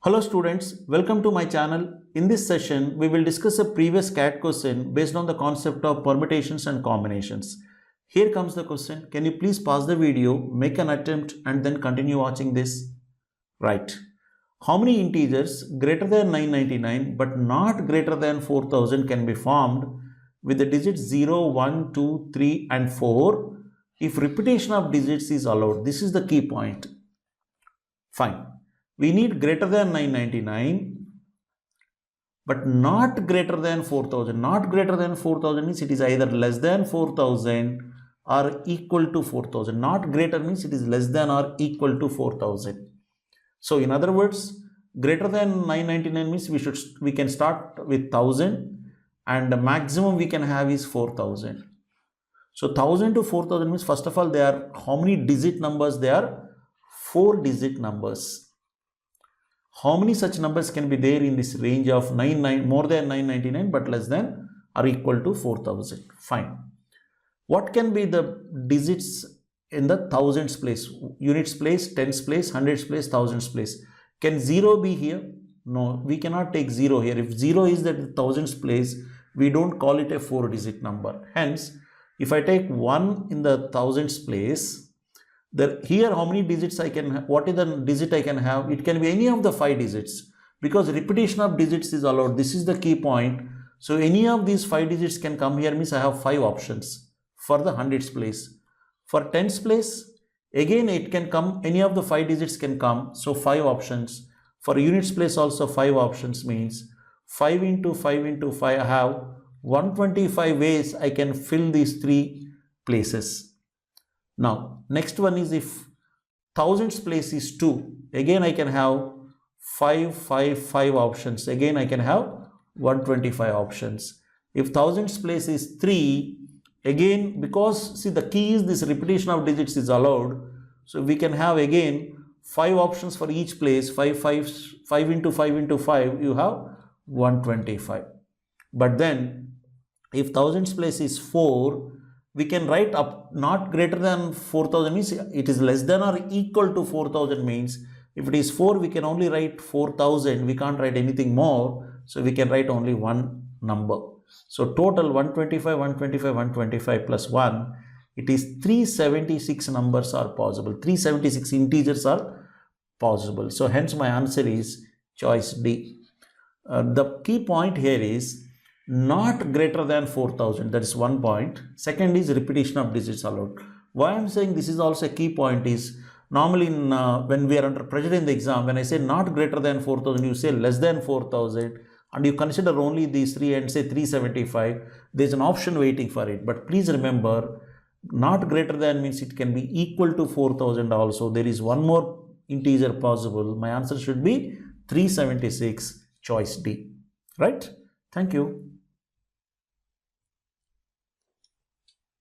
Hello students, welcome to my channel. In this session, we will discuss a previous CAT question based on the concept of permutations and combinations. Here comes the question. Can you please pause the video, make an attempt and then continue watching this? Right. How many integers greater than 999 but not greater than 4000 can be formed with the digits 0, 1, 2, 3 and 4 if repetition of digits is allowed? This is the key point. Fine. We need greater than 999 but not greater than 4000. Not greater than 4000 means it is either less than 4000 or equal to 4000. Not greater means it is less than or equal to 4000. So in other words, greater than 999 means we can start with 1000 and the maximum we can have is 4000. So 1000 to 4000 means first of all they are how many digit numbers? They are 4 digit numbers. How many such numbers can be there in this range of more than 999 but less than or equal to 4000? Fine. What can be the digits in the thousands place? Units place, tens place, hundreds place, thousands place. Can 0 be here? No, we cannot take 0 here. If 0 is the thousands place, we don't call it a 4-digit number. Hence, if I take 1 in the thousands place, here how many digits I can have? What is the digit I can have? It can be any of the 5 digits because repetition of digits is allowed. This is the key point. So any of these 5 digits can come here, means I have 5 options for the hundreds place. For tens place, again it can come, any of the 5 digits can come. So 5 options. For units place also 5 options, means 5 into 5 into 5, I have 125 ways I can fill these 3 places. Now, next one is if thousands place is 2, again I can have 5 options. Again I can have 125 options. If thousands place is 3, again because see the key is this repetition of digits is allowed. So we can have again 5 options for each place. 5 into 5 into 5, you have 125. But then if thousands place is 4, we can write up not greater than 4000 means it is less than or equal to 4000 means if it is 4 we can only write 4000, we can't write anything more, so we can write only one number. So total 125, 125, 125 plus 1, it is 376 numbers are possible, 376 integers are possible. So hence my answer is choice D. The key point here is not greater than 4000, that is one point. Second is repetition of digits allowed. Why I am saying this is also a key point is normally when we are under pressure in the exam, when I say not greater than 4000, you say less than 4000 and you consider only these 3 and say 375, there is an option waiting for it. But please remember, not greater than means it can be equal to 4000 also. There is one more integer possible. My answer should be 376, choice D. Right? Thank you.